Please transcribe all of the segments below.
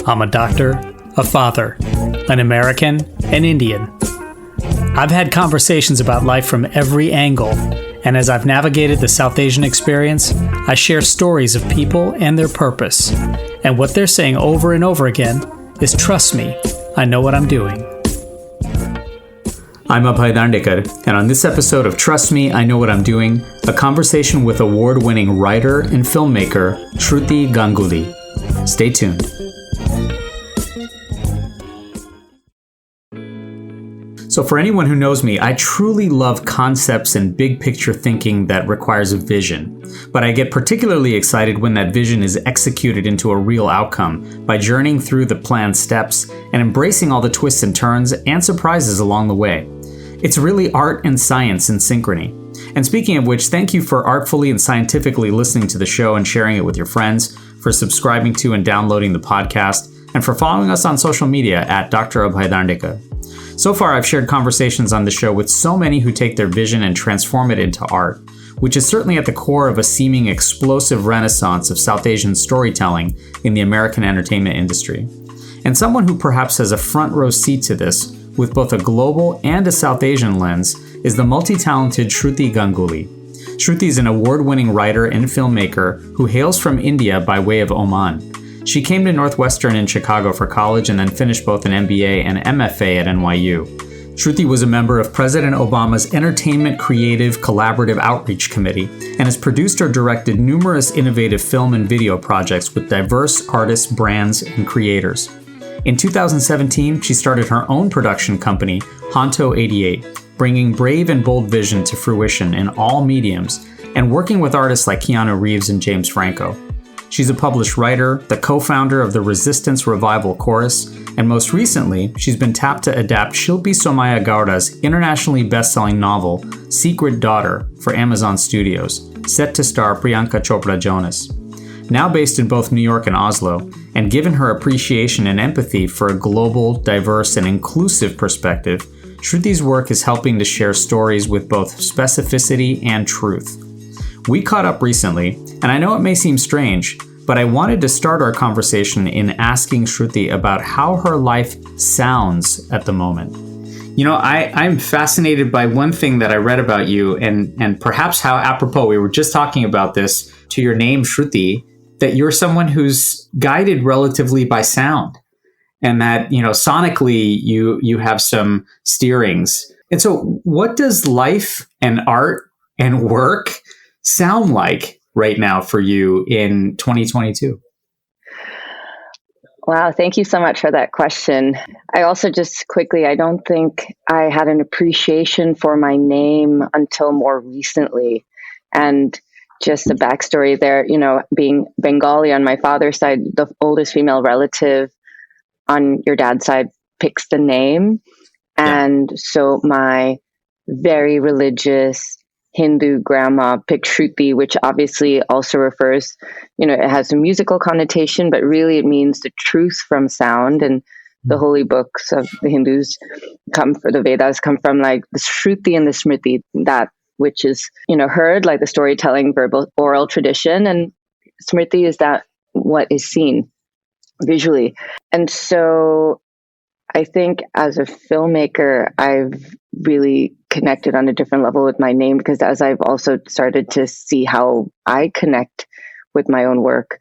I'm a doctor, a father, an American, an Indian. I've had conversations about life from every angle, and as I've navigated the South Asian experience, I share stories of people and their purpose. And what they're saying over and over again is, trust me, I know what I'm doing. I'm Abhay and on this episode of Trust Me, I Know What I'm Doing, a conversation with award-winning writer and filmmaker Shruti Ganguly. Stay tuned. So for anyone who knows me, I truly love concepts and big picture thinking that requires a vision. But I get particularly excited when that vision is executed into a real outcome by journeying through the planned steps and embracing all the twists and turns and surprises along the way. It's really art and science in synchrony. And speaking of which, thank you for artfully and scientifically listening to the show and sharing it with your friends, for subscribing to and downloading the podcast, and for following us on social media at Dr. Abhay. So far, I've shared conversations on the show with so many who take their vision and transform it into art, which is certainly at the core of a seeming explosive renaissance of South Asian storytelling in the American entertainment industry. And someone who perhaps has a front row seat to this, with both a global and a South Asian lens, is the multi-talented Shruti Ganguly. Shruti is an award-winning writer and filmmaker who hails from India by way of Oman. She came to Northwestern in Chicago for college and then finished both an MBA and MFA at NYU. Shruti was a member of President Obama's Entertainment Creative Collaborative Outreach Committee and has produced or directed numerous innovative film and video projects with diverse artists, brands, and creators. In 2017, she started her own production company, Honto 88, bringing brave and bold vision to fruition in all mediums and working with artists like Keanu Reeves and James Franco. She's a published writer, the co-founder of the Resistance Revival Chorus, and most recently, she's been tapped to adapt Shilpi Somaya Gowda's internationally best-selling novel, Secret Daughter, for Amazon Studios, set to star Priyanka Chopra Jonas. Now based in both New York and Oslo, and given her appreciation and empathy for a global, diverse, and inclusive perspective, Shruti's work is helping to share stories with both specificity and truth. We caught up recently, and I know it may seem strange, but I wanted to start our conversation in asking Shruti about how her life sounds at the moment. You know, I'm fascinated by one thing that I read about you, and perhaps how apropos, we were just talking about this, to your name, Shruti, that you're someone who's guided relatively by sound, and that, you know, sonically you have some steerings. And so what does life and art and work sound like right now for you in 2022? Wow, thank you so much for that question. I also just quickly, I don't think I had an appreciation for my name until more recently. And just a backstory there, you know, being Bengali on my father's side, the oldest female relative on your dad's side picks the name. And so my very religious Hindu grandma picked Shruti, which obviously also refers, you know, it has a musical connotation, but really it means the truth from sound. And the holy books of the Hindus the Vedas come from like the Shruti and the Smriti, that which is, you know, heard, like the storytelling, verbal, oral tradition. And Smriti is that what is seen visually. And so I think as a filmmaker, I've really connected on a different level with my name, because as I've also started to see how I connect with my own work,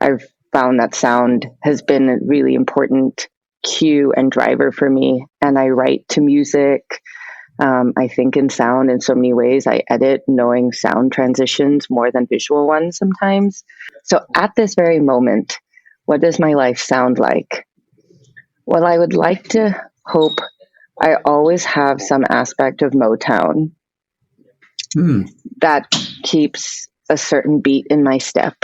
I've found that sound has been a really important cue and driver for me. And I write to music. I think in sound in so many ways. I edit knowing sound transitions more than visual ones sometimes. So at this very moment, what does my life sound like? Well, I would like to hope I always have some aspect of Motown that keeps a certain beat in my step.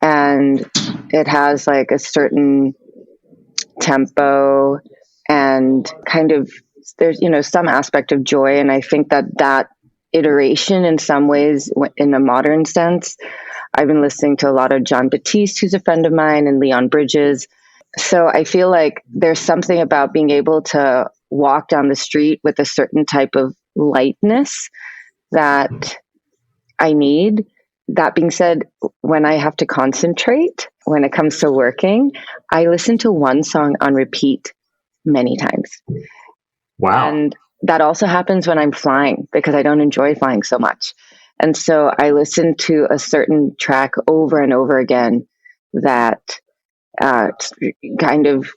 And it has like a certain tempo and kind of, there's, you know, some aspect of joy. And I think that iteration in some ways, in a modern sense, I've been listening to a lot of John Batiste, who's a friend of mine, and Leon Bridges. So I feel like there's something about being able to walk down the street with a certain type of lightness that I need. That being said, when I have to concentrate, when it comes to working, I listen to one song on repeat many times. Wow. And that also happens when I'm flying because I don't enjoy flying so much. And so I listen to a certain track over and over again that kind of,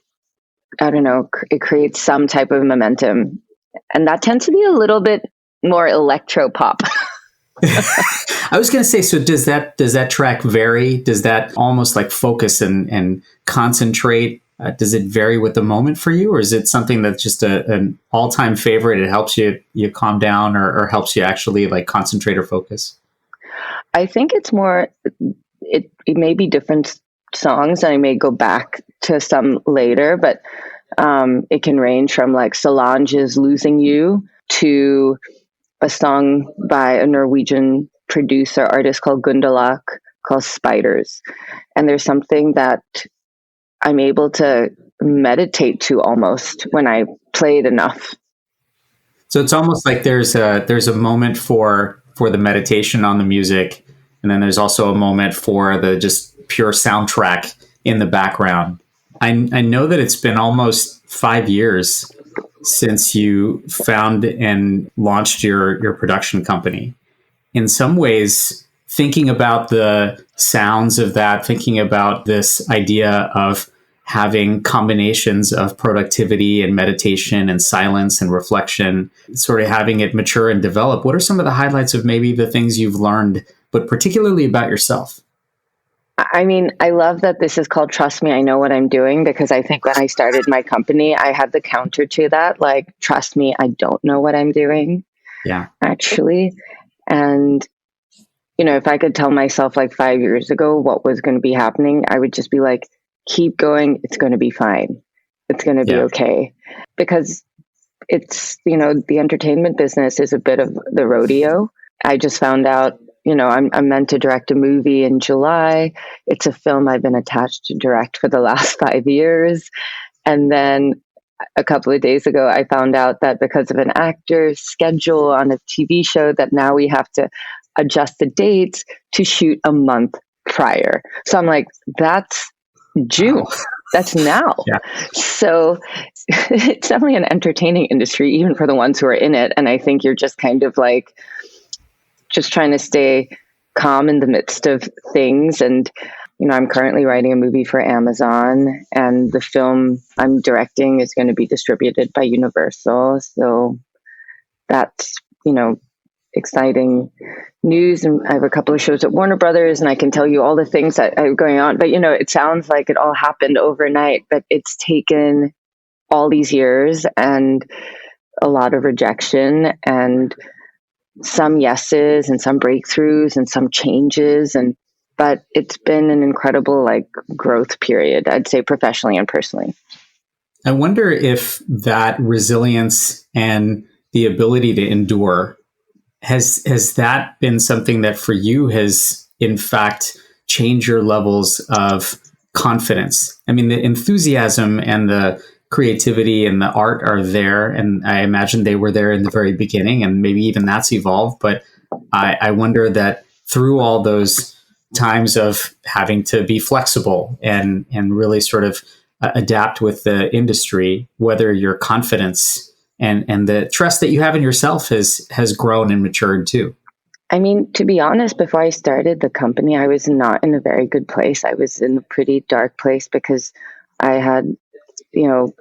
I don't know, it creates some type of momentum. And that tends to be a little bit more electro pop. I was going to say, so does that track vary? Does that almost like focus and concentrate? Does it vary with the moment for you, or is it something that's just an all-time favorite? It helps you calm down, or helps you actually like concentrate or focus? I think it's more, it may be different songs. I may go back to some later, but it can range from like Solange's Losing You to a song by a Norwegian producer artist called Gundelach called Spiders. And there's something that I'm able to meditate to almost when I play it enough. So it's almost like there's a moment for the meditation on the music, and then there's also a moment for the just pure soundtrack in the background. I know that it's been almost 5 years since you found and launched your production company. In some ways, thinking about the sounds of that, thinking about this idea of having combinations of productivity and meditation and silence and reflection, sort of having it mature and develop, what are some of the highlights of maybe the things you've learned, but particularly about yourself? I mean, I love that this is called Trust Me, I Know What I'm Doing, because I think when I started my company, I had the counter to that, like, trust me, I don't know what I'm doing. Yeah. Actually. And, you know, if I could tell myself like 5 years ago what was going to be happening, I would just be like, keep going. It's going to be fine. It's going to be okay. Because it's, you know, the entertainment business is a bit of the rodeo. I just found out, you know, I'm meant to direct a movie in July. It's a film I've been attached to direct for the last 5 years. And then a couple of days ago, I found out that because of an actor's schedule on a TV show, that now we have to adjust the dates to shoot a month prior. So I'm like, that's June. Wow. That's now. Yeah. So it's definitely an entertaining industry, even for the ones who are in it. And I think you're just kind of like, just trying to stay calm in the midst of things. And, you know, I'm currently writing a movie for Amazon, and the film I'm directing is going to be distributed by Universal. So that's, you know, exciting news. And I have a couple of shows at Warner Brothers, and I can tell you all the things that are going on. But, you know, it sounds like it all happened overnight, but it's taken all these years and a lot of rejection and some yeses and some breakthroughs and some changes. But it's been an incredible like growth period, I'd say, professionally and personally. I wonder if that resilience and the ability to endure has that been something that for you has in fact changed your levels of confidence? I mean, the enthusiasm and the creativity and the art are there, and I imagine they were there in the very beginning, and maybe even that's evolved. But I wonder that through all those times of having to be flexible and really sort of adapt with the industry, whether your confidence and the trust that you have in yourself has grown and matured too. I mean, to be honest, before I started the company, I was not in a very good place. I was in a pretty dark place because I had, you know,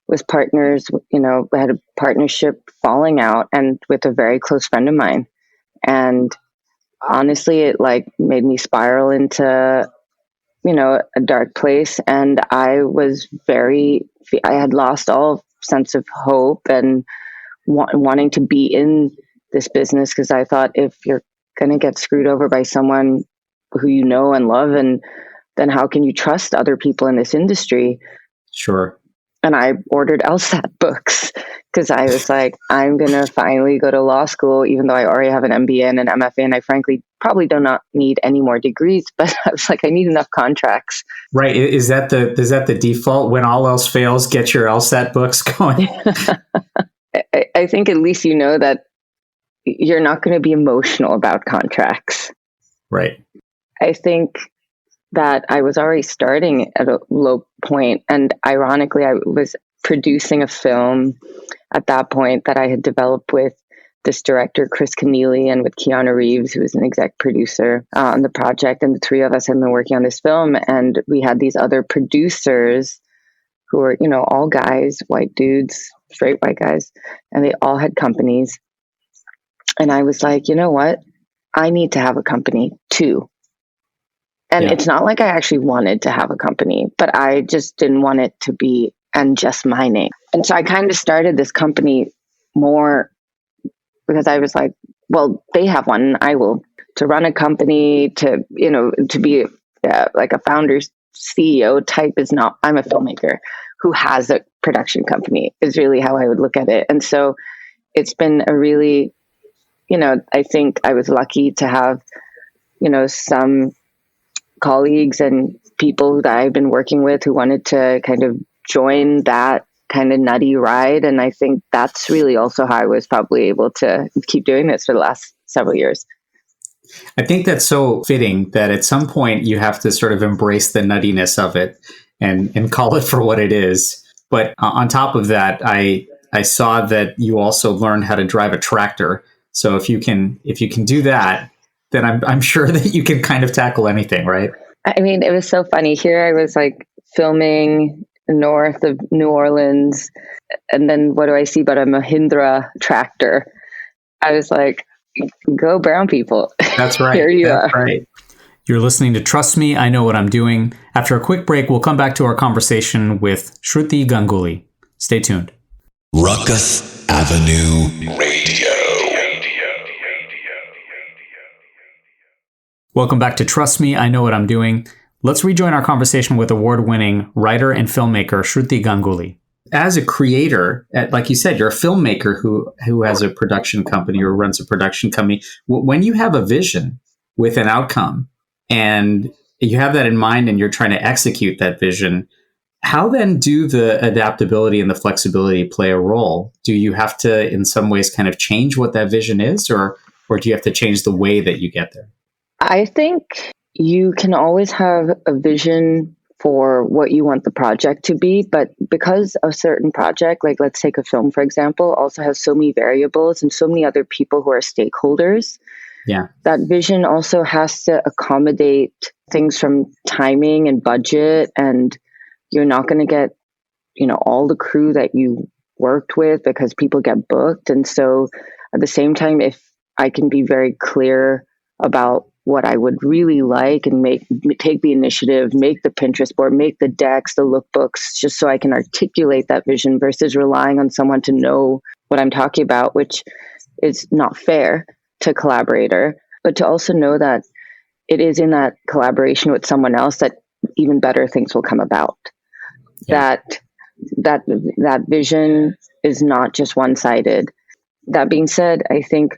was partners, you know, I had a partnership falling out and with a very close friend of mine. And honestly, it like made me spiral into, you know, a dark place. And I had lost all sense of hope and wanting to be in this business, because I thought, if you're going to get screwed over by someone who you know and love, and then how can you trust other people in this industry? Sure. And I ordered LSAT books because I was like, I'm going to finally go to law school, even though I already have an MBA and an MFA. And I frankly probably do not need any more degrees, but I was like, I need enough contracts. Right. Is that the default? When all else fails, get your LSAT books going. I think at least you know that you're not going to be emotional about contracts. Right. I think that I was already starting at a low point. And ironically, I was producing a film at that point that I had developed with this director, Chris Keneally, and with Keanu Reeves, who was an exec producer on the project. And the three of us had been working on this film. And we had these other producers who were, all guys, white dudes, straight white guys, and they all had companies. And I was like, you know what? I need to have a company too. And it's not like I actually wanted to have a company, but I just didn't want it to be and just my name. And so I kind of started this company more because I was like, well, they have one, I will. To run a company, to be like a founder's CEO type is not, I'm a filmmaker who has a production company is really how I would look at it. And so it's been a really, I think I was lucky to have, some colleagues and people that I've been working with who wanted to kind of join that kind of nutty ride. And I think that's really also how I was probably able to keep doing this for the last several years. I think that's so fitting that at some point you have to sort of embrace the nuttiness of it and call it for what it is. But on top of that, I saw that you also learned how to drive a tractor. So if you can do that, then I'm sure that you can kind of tackle anything, right? I mean, it was so funny. Here I was like filming north of New Orleans, and then what do I see but a Mahindra tractor? I was like, go brown people. That's right. Here you That's are. Right. You're listening to Trust Me, I Know What I'm Doing. After a quick break, we'll come back to our conversation with Shruti Ganguly. Stay tuned. Ruckus Avenue Radio. Welcome back to Trust Me, I Know What I'm Doing. Let's rejoin our conversation with award-winning writer and filmmaker Shruti Ganguly. As a creator, like you said, you're a filmmaker who has a production company or runs a production company. When you have a vision with an outcome and you have that in mind and you're trying to execute that vision, how then do the adaptability and the flexibility play a role? Do you have to, in some ways, kind of change what that vision is, or do you have to change the way that you get there? I think you can always have a vision for what you want the project to be, but because a certain project, like let's take a film, for example, also has so many variables and so many other people who are stakeholders, that vision also has to accommodate things from timing and budget, and you're not going to get, all the crew that you worked with because people get booked. And so at the same time, if I can be very clear about what I would really like and take the initiative, make the Pinterest board, make the decks, the lookbooks, just so I can articulate that vision versus relying on someone to know what I'm talking about, which is not fair to a collaborator, but to also know that it is in that collaboration with someone else that even better things will come about. That vision is not just one-sided. That being said, I think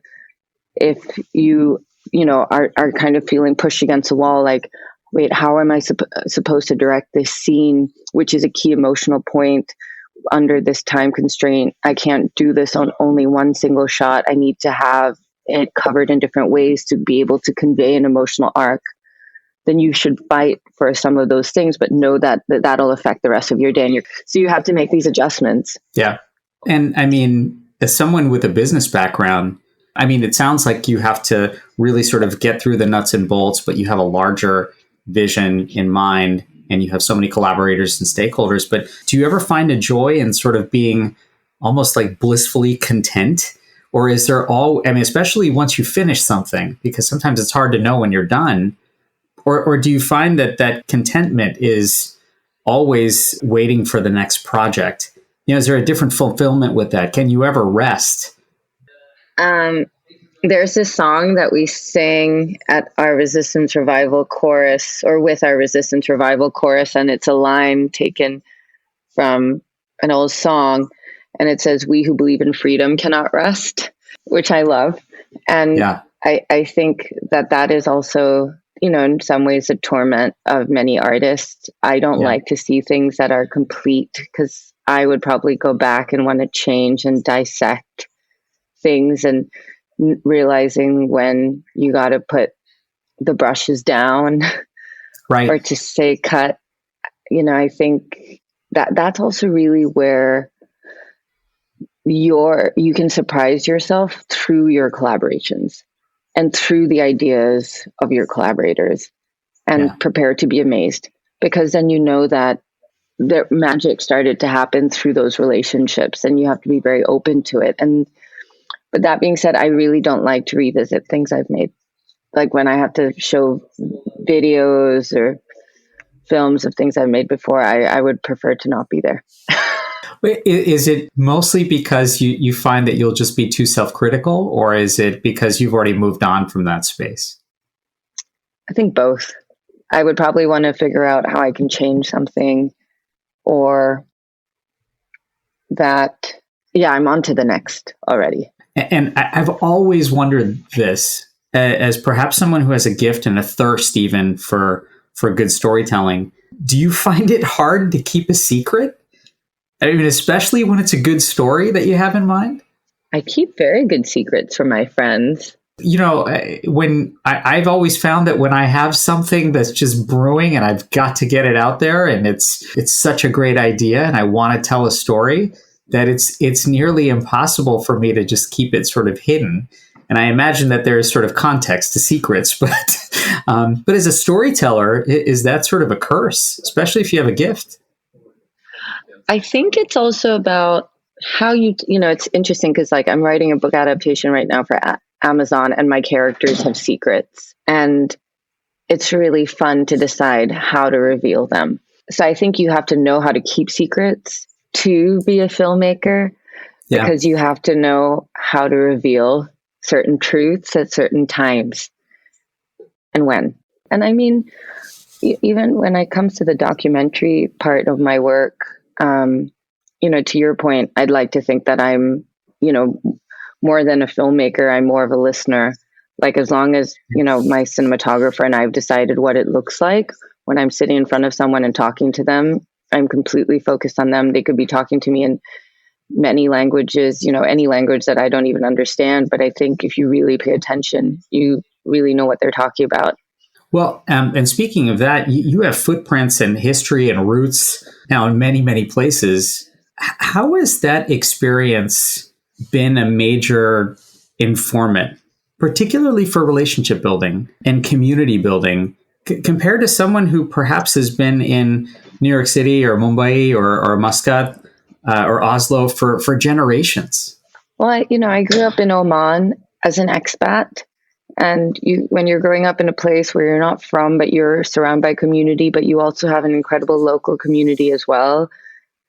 if you are kind of feeling pushed against the wall, like, wait, how am I supposed to direct this scene, which is a key emotional point under this time constraint? I can't do this on only one single shot. I need to have it covered in different ways to be able to convey an emotional arc. Then you should fight for some of those things, but know that that'll affect the rest of your day. So you have to make these adjustments. Yeah. And I mean, as someone with a business background, I mean, it sounds like you have to really sort of get through the nuts and bolts, but you have a larger vision in mind and you have so many collaborators and stakeholders. But do you ever find a joy in sort of being almost like blissfully content? Or is there especially once you finish something, because sometimes it's hard to know when you're done, or do you find that contentment is always waiting for the next project? Is there a different fulfillment with that? Can you ever rest? There's this song that we sang at our Resistance Revival chorus, or with our Resistance Revival chorus, and it's a line taken from an old song, and it says, "We who believe in freedom cannot rest," which I love. And I think that is also, in some ways, a torment of many artists. I don't like to see things that are complete, because I would probably go back and want to change and dissect things, and realizing when you got to put the brushes down or Right. to say cut. I think that's also really where you can surprise yourself through your collaborations and through the ideas of your collaborators, Yeah. and prepare to be amazed, because then you know that the magic started to happen through those relationships, and you have to be very open to it. And but that being said, I really don't like to revisit things I've made. Like when I have to show videos or films of things I've made before, I would prefer to not be there. Is it mostly because you find that you'll just be too self-critical, or is it because you've already moved on from that space? I think both. I would probably want to figure out how I can change something, or that, yeah, I'm on to the next already. And I've always wondered this, as perhaps someone who has a gift and a thirst even for good storytelling. Do you find it hard to keep a secret? I mean, especially when it's a good story that you have in mind? I keep very good secrets from my friends. I've always found that when I have something that's just brewing and I've got to get it out there, and it's such a great idea and I want to tell a story, that it's nearly impossible for me to just keep it sort of hidden. And I imagine that there's sort of context to secrets, but as a storyteller, is that sort of a curse, especially if you have a gift? I think it's also about how it's interesting because, like, I'm writing a book adaptation right now for Amazon, and my characters have secrets, and it's really fun to decide how to reveal them. So I think you have to know how to keep secrets to be a filmmaker, Yeah. because you have to know how to reveal certain truths at certain times and when. And I mean, even when it comes to the documentary part of my work, to your point, I'd like to think that I'm, more than a filmmaker, I'm more of a listener. Like, as long as, my cinematographer and I've decided what it looks like when I'm sitting in front of someone and talking to them, I'm completely focused on them. They could be talking to me in many languages, any language that I don't even understand. But I think if you really pay attention, you really know what they're talking about. Well, and speaking of that, you have footprints and history and roots now in many, many places. How has that experience been a major informant, particularly for relationship building and community building, compared to someone who perhaps has been in New York City or Mumbai or Muscat or Oslo for generations? Well, I grew up in Oman as an expat. And when you're growing up in a place where you're not from, but you're surrounded by community, but you also have an incredible local community as well,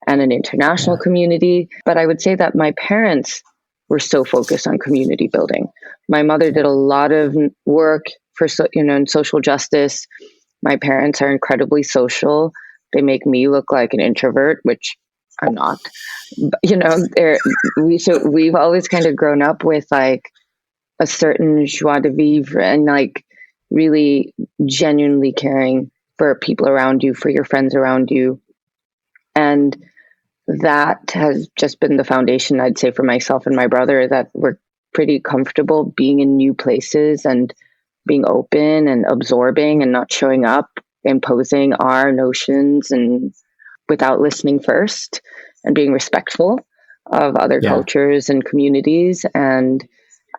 and an international community. But I would say that my parents were so focused on community building. My mother did a lot of work for, in social justice. My parents are incredibly social. They make me look like an introvert, which I'm not. But, we've always kind of grown up with like a certain joie de vivre, and like really genuinely caring for people around you, for your friends around you. And that has just been the foundation, I'd say, for myself and my brother, that we're pretty comfortable being in new places and being open and absorbing and not showing up, imposing our notions and without listening first, and being respectful of other cultures and communities. And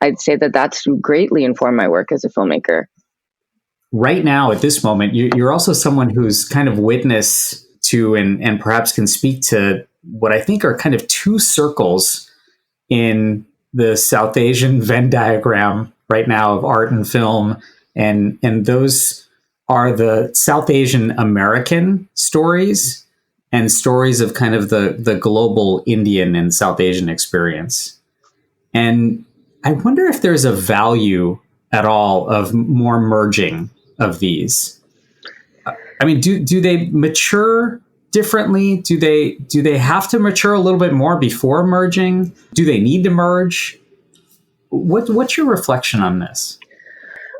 I'd say that that's greatly informed my work as a filmmaker. Right now, at this moment, you're also someone who's kind of witness to and perhaps can speak to what I think are kind of two circles in the South Asian Venn diagram right now of art and film. And those are the South Asian American stories and stories of kind of the global Indian and South Asian experience. And I wonder if there's a value at all of more merging of these. I mean, do they mature differently? Do they have to mature a little bit more before merging? Do they need to merge? What's your reflection on this?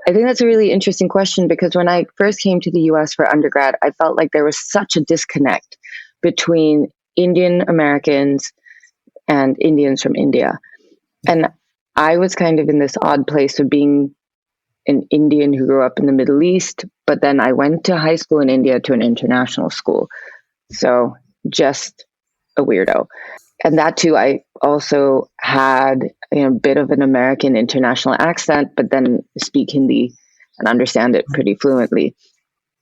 I think that's a really interesting question, because when I first came to the US for undergrad, I felt like there was such a disconnect between Indian Americans and Indians from India. And I was kind of in this odd place of being an Indian who grew up in the Middle East, but then I went to high school in India to an international school. So just a weirdo. And that too, I also had a bit of an American international accent, but then speak Hindi and understand it pretty fluently.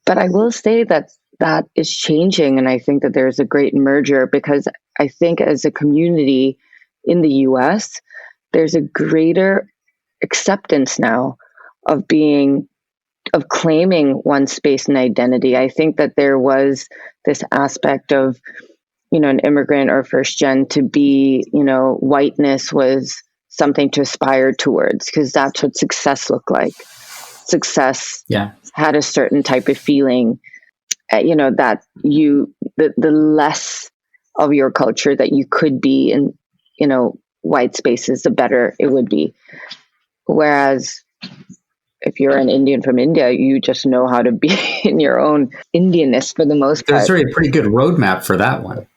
But I will say that that is changing. And I think that there's a great merger, because I think as a community in the US, there's a greater acceptance now of claiming one's space and identity. I think that there was this aspect of, an immigrant or first gen to be, whiteness was something to aspire towards, because that's what success looked like. Success had a certain type of feeling, that the less of your culture that you could be in, white spaces, the better it would be. Whereas if you're an Indian from India, you just know how to be in your own Indianness for the most part. There's already a pretty good roadmap for that one.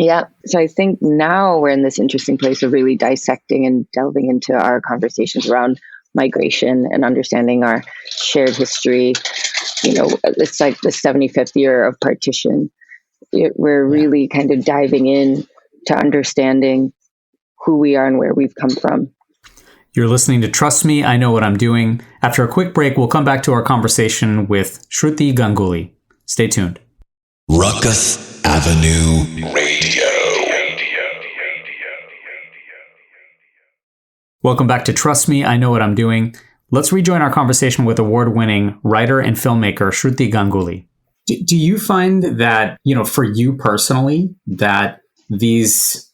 Yeah. So I think now we're in this interesting place of really dissecting and delving into our conversations around migration and understanding our shared history. It's like the 75th year of partition. We're really kind of diving in to understanding who we are and where we've come from. You're listening to Trust Me, I Know What I'm Doing. After a quick break, we'll come back to our conversation with Shruti Ganguly. Stay tuned. Ruckus Avenue Radio. Welcome back to Trust Me, I Know What I'm Doing. Let's rejoin our conversation with award-winning writer and filmmaker Shruti Ganguly. Do you find that, for you personally, that these,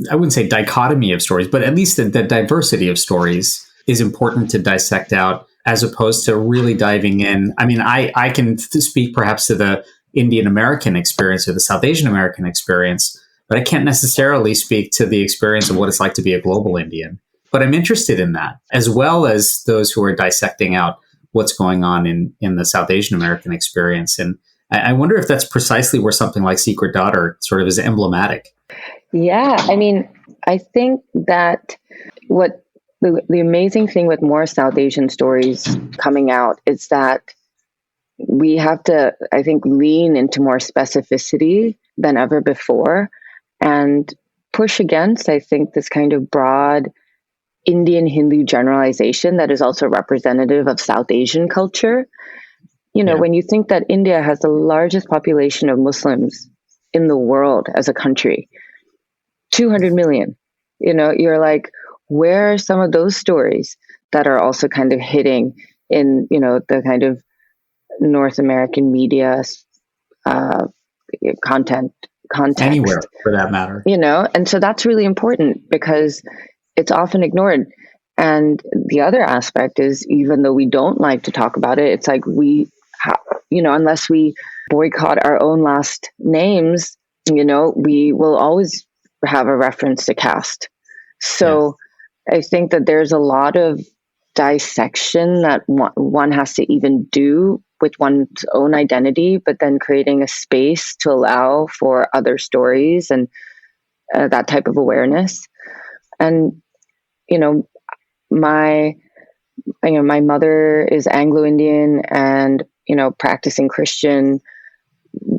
I wouldn't say dichotomy of stories, but at least the diversity of stories is important to dissect out, as opposed to really diving in? I mean, I can speak perhaps to the Indian American experience or the South Asian American experience, but I can't necessarily speak to the experience of what it's like to be a global Indian. But I'm interested in that, as well as those who are dissecting out what's going on in the South Asian American experience. And I wonder if that's precisely where something like Secret Daughter sort of is emblematic. Yeah, I mean, I think that what the amazing thing with more South Asian stories coming out is that we have to, I think, lean into more specificity than ever before and push against, I think, this kind of broad Indian Hindu generalization that is also representative of South Asian culture. When you think that India has the largest population of Muslims in the world as a country, 200 million, you're like, where are some of those stories that are also kind of hitting in, the kind of North American media context? Anywhere, for that matter. And so that's really important because it's often ignored. And the other aspect is, even though we don't like to talk about it, it's like unless we boycott our own last names, we will always have a reference to caste. So I think that there's a lot of dissection that one has to even do with one's own identity, but then creating a space to allow for other stories and that type of awareness. And, my mother is Anglo-Indian and, practicing Christian.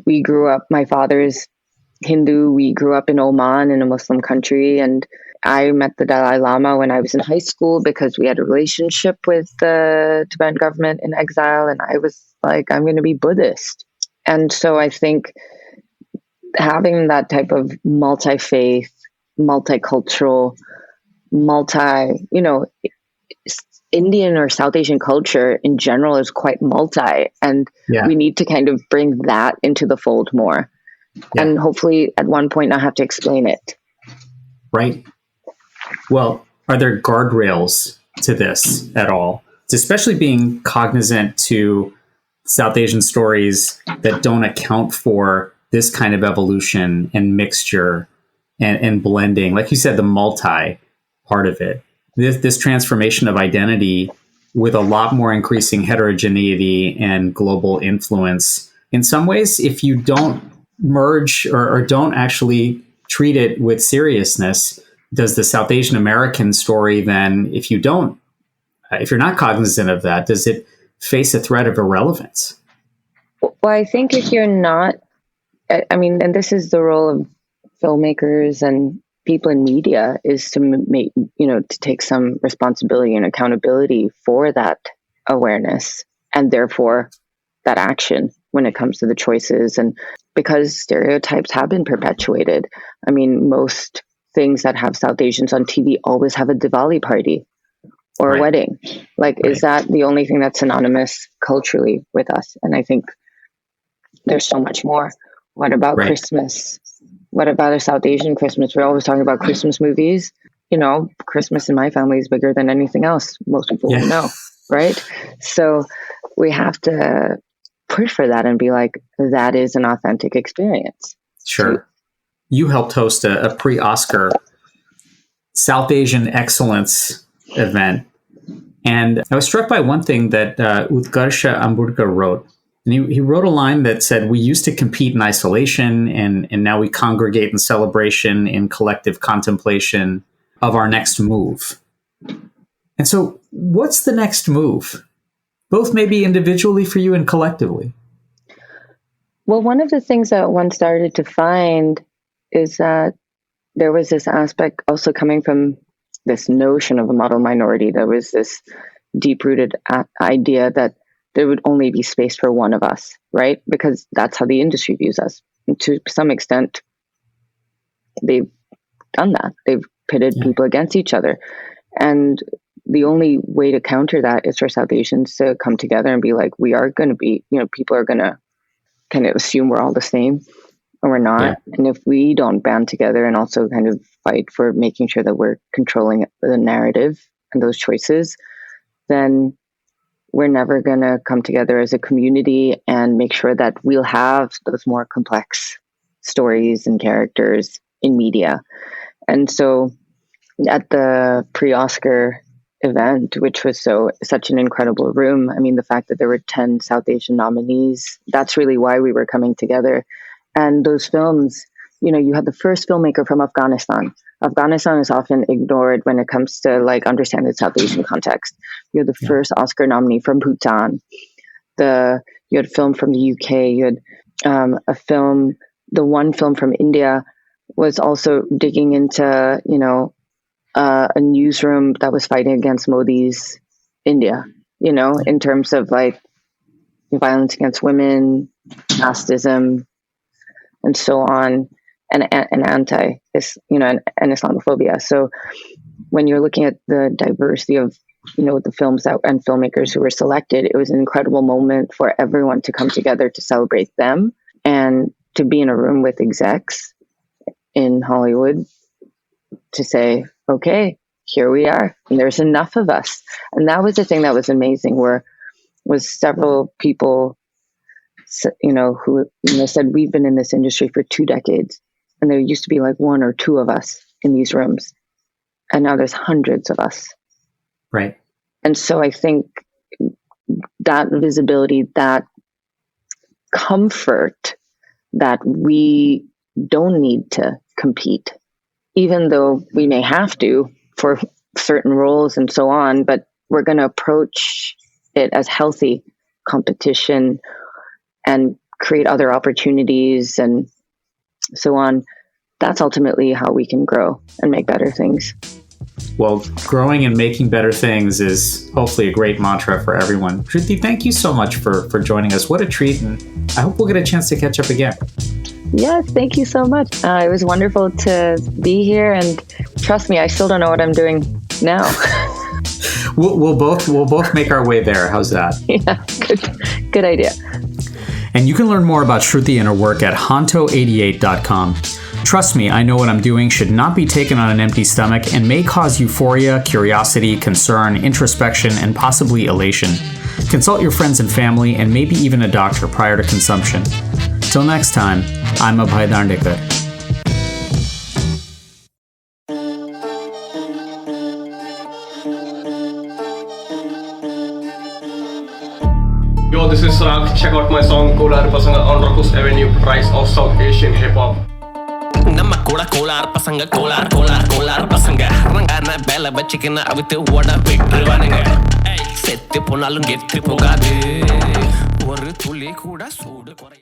We grew up, my father's Hindu. We grew up in Oman, in a Muslim country. And I met the Dalai Lama when I was in high school because we had a relationship with the Tibetan government in exile. And I was like, I'm going to be Buddhist. And so I think having that type of multi-faith, multicultural, Indian or South Asian culture in general is quite multi, and we need to kind of bring that into the fold more. And hopefully at one point not have to explain it. Right. Well, are there guardrails to this at all? It's especially being cognizant to South Asian stories that don't account for this kind of evolution and mixture and blending. Like you said, the multi part of it. This transformation of identity with a lot more increasing heterogeneity and global influence. In some ways, if you don't merge or don't actually treat it with seriousness, does the South Asian American story then, if you don't if you're not cognizant of that, does it face a threat of irrelevance? Well, I think if you're not, I mean, and this is the role of filmmakers and people in media, is to make, to take some responsibility and accountability for that awareness and therefore that action when it comes to the choices. And because stereotypes have been perpetuated, I mean, most things that have South Asians on TV always have a Diwali party or a wedding. Like, is that the only thing that's synonymous culturally with us? And I think there's so much more. What about Christmas? What about a South Asian Christmas? We're always talking about Christmas movies. Christmas in my family is bigger than anything else. Most people will know, right? So we have to push for that and be like, that is an authentic experience. Sure. You helped host a pre-Oscar South Asian excellence event. And I was struck by one thing that Utkarsha Ambudkar wrote. And he wrote a line that said, we used to compete in isolation, and now we congregate in celebration, in collective contemplation of our next move. And so what's the next move? Both maybe individually for you and collectively. Well, one of the things that one started to find is that there was this aspect also coming from this notion of a model minority. There was this deep-rooted idea that there would only be space for one of us, right? Because that's how the industry views us. And to some extent, they've done that. They've pitted people against each other. And the only way to counter that is for South Asians to come together and be like, we are going to be, people are going to kind of assume we're all the same, and we're not. Yeah. And if we don't band together and also kind of fight for making sure that we're controlling the narrative and those choices, then we're never going to come together as a community and make sure that we'll have those more complex stories and characters in media. And so at the pre-Oscar event, which was such an incredible room, I mean, the fact that there were 10 South Asian nominees, that's really why we were coming together. And those films, you had the first filmmaker from Afghanistan. Afghanistan is often ignored when it comes to understanding the South Asian context. You had the first Oscar nominee from Bhutan. You had a film from the UK. You had the one film from India was also digging into, a newsroom that was fighting against Modi's India, in terms of violence against women, casteism, and so on. And and Islamophobia. So when you're looking at the diversity of, the films and filmmakers who were selected, it was an incredible moment for everyone to come together to celebrate them and to be in a room with execs in Hollywood to say, okay, here we are, and there's enough of us. And that was the thing that was amazing, was several people, who said, we've been in this industry for 2 decades. And there used to be one or two of us in these rooms. And now there's hundreds of us. Right. And so I think that visibility, that comfort that we don't need to compete, even though we may have to for certain roles and so on, but we're going to approach it as healthy competition and create other opportunities and so on. That's ultimately how we can grow and make better things. Well, growing and making better things is hopefully a great mantra for everyone. Shruti, thank you so much for joining us. What a treat, and I hope we'll get a chance to catch up again. Yes, thank you so much. It was wonderful to be here, and trust me, I still don't know what I'm doing now. We'll both make our way there. How's that? Yeah, good idea. And you can learn more about Shruti and her work at honto88.com. Trust me, I know what I'm doing should not be taken on an empty stomach and may cause euphoria, curiosity, concern, introspection, and possibly elation. Consult your friends and family and maybe even a doctor prior to consumption. Till next time, I'm Abhay Dandekar. Yo, this is Rag. Check out my song Kolar Pasanga on Rakus Avenue, Rise of South Asian Hip Hop. நம்ம கூட கோளார் பசங்க கோளார் கோளார் கோளார் பசங்க ரங்கான வேலை வச்சுக்கின்னு அவித்து ஓட விட்டுருவானுங்க செத்து போனாலும் கெத்து போகாது ஒரு துளி கூட சூடு குறை